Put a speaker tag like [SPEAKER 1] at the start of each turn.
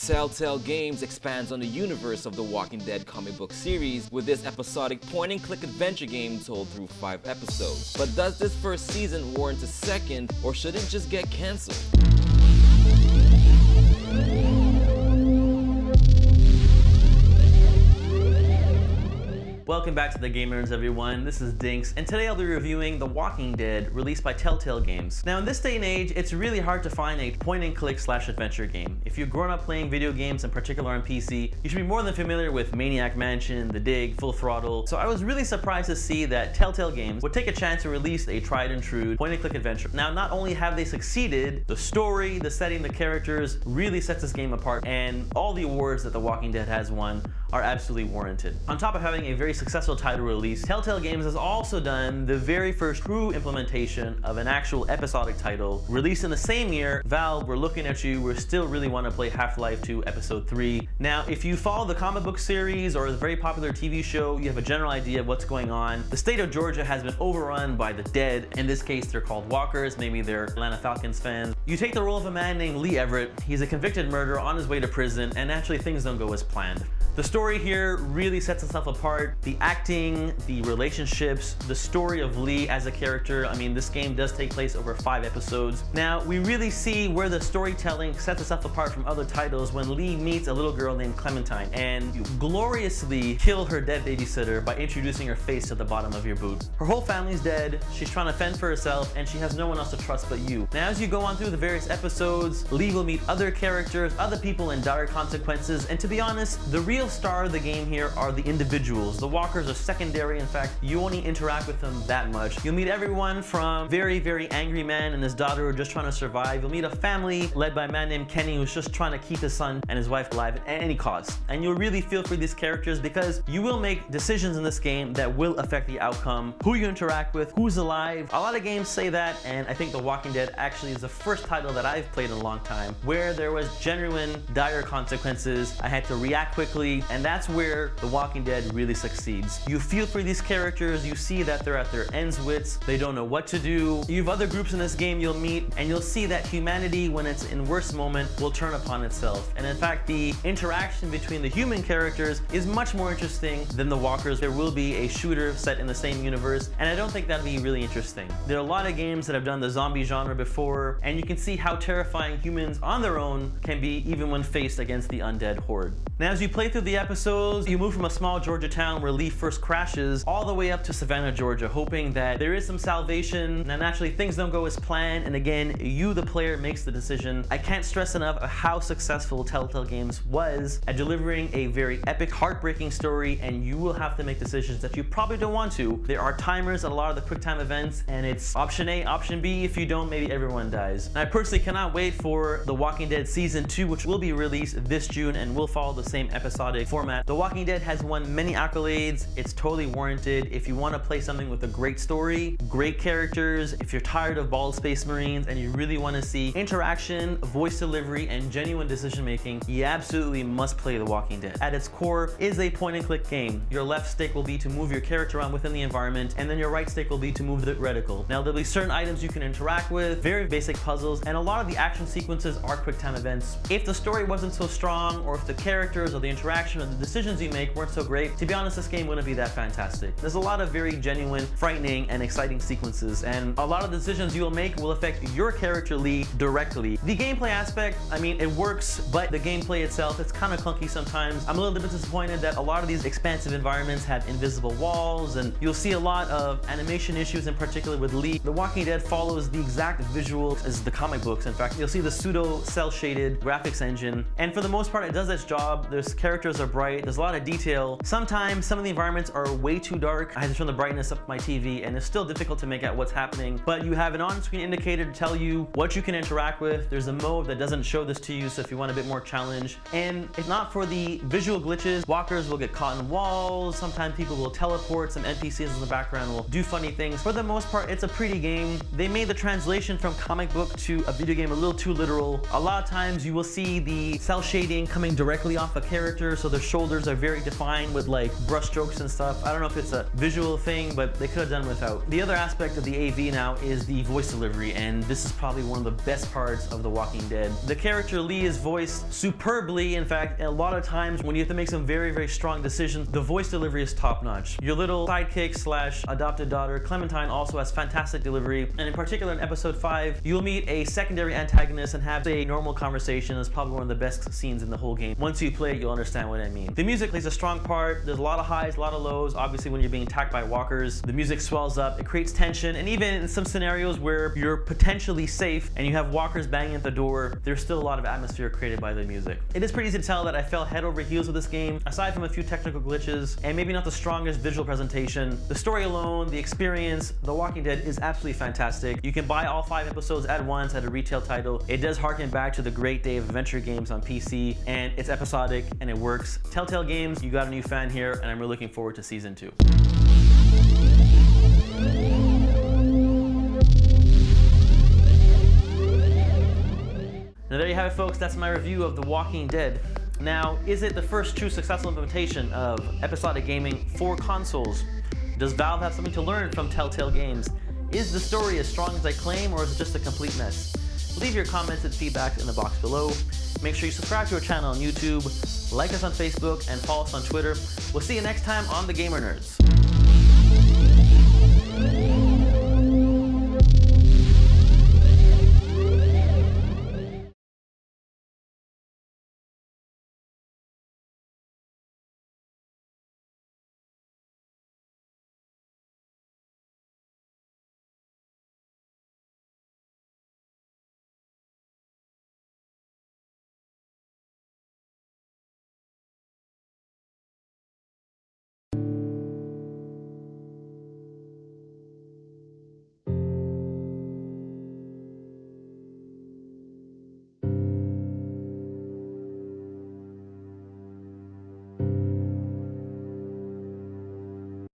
[SPEAKER 1] Telltale Games expands on the universe of the Walking Dead comic book series with this episodic point-and-click adventure game told through 5 episodes. But does this first season warrant a second, or should it just get cancelled?
[SPEAKER 2] Welcome back to the GamerNerdz, everyone. This is Dinx, and today I'll be reviewing The Walking Dead, released by Telltale Games. Now, in this day and age, it's really hard to find a point-and-click/adventure game. If you've grown up playing video games, in particular on PC, you should be more than familiar with Maniac Mansion, The Dig, Full Throttle. So I was really surprised to see that Telltale Games would take a chance to release a tried-and-true point-and-click adventure. Now, not only have they succeeded, the story, the setting, the characters really sets this game apart, and all the awards that The Walking Dead has won are absolutely warranted. On top of having a very successful title release, Telltale Games has also done the very first true implementation of an actual episodic title. Released in the same year, Valve, we're looking at you, we still really want to play Half-Life 2 Episode 3. Now, if you follow the comic book series or the very popular TV show, you have a general idea of what's going on. The state of Georgia has been overrun by the dead. In this case, they're called walkers, maybe they're Atlanta Falcons fans. You take the role of a man named Lee Everett. He's a convicted murderer on his way to prison, and naturally things don't go as planned. The story here really sets itself apart. The acting, the relationships, the story of Lee as a character. I mean, this game does take place over 5 episodes. Now, we really see where the storytelling sets itself apart from other titles when Lee meets a little girl named Clementine and you gloriously kill her dead babysitter by introducing her face to the bottom of your boot. Her whole family's dead, she's trying to fend for herself, and she has no one else to trust but you. Now, as you go on through the various episodes, Lee will meet other characters, other people in dire consequences, and to be honest, the real star of the game here are the individuals. The walkers are secondary. In fact, you only interact with them that much. You'll meet everyone from very, very angry man and his daughter who are just trying to survive. You'll meet a family led by a man named Kenny who's just trying to keep his son and his wife alive at any cost. And you'll really feel for these characters because you will make decisions in this game that will affect the outcome, who you interact with, who's alive. A lot of games say that, and I think The Walking Dead actually is the first title that I've played in a long time where there was genuine dire consequences. I had to react quickly, and that's where The Walking Dead really succeeds. You feel for these characters, you see that they're at their ends wits, they don't know what to do. You have other groups in this game you'll meet, and you'll see that humanity, when it's in worst moment, will turn upon itself. And in fact, the interaction between the human characters is much more interesting than the walkers. There will be a shooter set in the same universe, and I don't think that'd be really interesting. There are a lot of games that have done the zombie genre before, and you can see how terrifying humans on their own can be even when faced against the undead horde. Now, as you play through the episodes, you move from a small Georgia town where Lee first crashes all the way up to Savannah, Georgia, hoping that there is some salvation. Now, naturally, things don't go as planned, and again, you, the player, makes the decision. I can't stress enough how successful Telltale Games was at delivering a very epic, heartbreaking story, and you will have to make decisions that you probably don't want to. There are timers at a lot of the quick time events, and it's option A, option B. If you don't, maybe everyone dies. And I personally cannot wait for The Walking Dead Season 2, which will be released this June and will follow the same episodic format. The Walking Dead has won many accolades. It's totally warranted. If you want to play something with a great story, great characters, if you're tired of bald space marines and you really want to see interaction, voice delivery, and genuine decision making, you absolutely must play The Walking Dead. At its core is a point and click game. Your left stick will be to move your character around within the environment, and then your right stick will be to move the reticle. Now, there'll be certain items you can interact with, very basic puzzles, and a lot of the action sequences are quick time events. If the story wasn't so strong, or if the characters or the interaction or the decisions you make weren't so great, to be honest, this game wouldn't be that fantastic. There's a lot of very genuine, frightening, and exciting sequences, and a lot of the decisions you'll make will affect your character Lee directly. The gameplay aspect, I mean, it works, but the gameplay itself, it's kind of clunky sometimes. I'm a little bit disappointed that a lot of these expansive environments have invisible walls, and you'll see a lot of animation issues, in particular with Lee. The Walking Dead follows the exact visuals as the comic books. In fact, you'll see the pseudo cel-shaded graphics engine, and for the most part, it does its job. There's characters are bright, there's a lot of detail. Sometimes some of the environments are way too dark. I had to turn the brightness up my TV, and it's still difficult to make out what's happening, but you have an on-screen indicator to tell you what you can interact with. There's a mode that doesn't show this to you, so if you want a bit more challenge. And if not for the visual glitches, walkers will get caught in walls, sometimes people will teleport, some NPCs in the background will do funny things. For the most part, it's a pretty game. They made the translation from comic book to a video game a little too literal. A lot of times you will see the cel shading coming directly off a character, so they're shoulders are very defined with like brush strokes and stuff. I don't know if it's a visual thing, but they could have done without. The other aspect of the AV now is the voice delivery, and this is probably one of the best parts of The Walking Dead. The character Lee is voiced superbly. In fact, a lot of times when you have to make some very, very strong decisions, the voice delivery is top-notch. Your little sidekick slash adopted daughter, Clementine, also has fantastic delivery, and in particular in episode 5, you'll meet a secondary antagonist and have a normal conversation. It's probably one of the best scenes in the whole game. Once you play it, you'll understand what I mean. The music plays a strong part. There's a lot of highs, a lot of lows. Obviously, when you're being attacked by walkers, the music swells up, it creates tension, and even in some scenarios where you're potentially safe and you have walkers banging at the door, there's still a lot of atmosphere created by the music. It is pretty easy to tell that I fell head over heels with this game. Aside from a few technical glitches and maybe not the strongest visual presentation, the story alone, the experience, The Walking Dead is absolutely fantastic. You can buy all 5 episodes at once at a retail title. It does harken back to the great day of adventure games on PC, and it's episodic and it works. Telltale Games, you got a new fan here, and I'm really looking forward to season 2. Now there you have it, folks. That's my review of The Walking Dead. Now, is it the first true successful implementation of episodic gaming for consoles? Does Valve have something to learn from Telltale Games? Is the story as strong as I claim, or is it just a complete mess? Leave your comments and feedback in the box below. Make sure you subscribe to our channel on YouTube, like us on Facebook, and follow us on Twitter. We'll see you next time on The Gamer Nerds.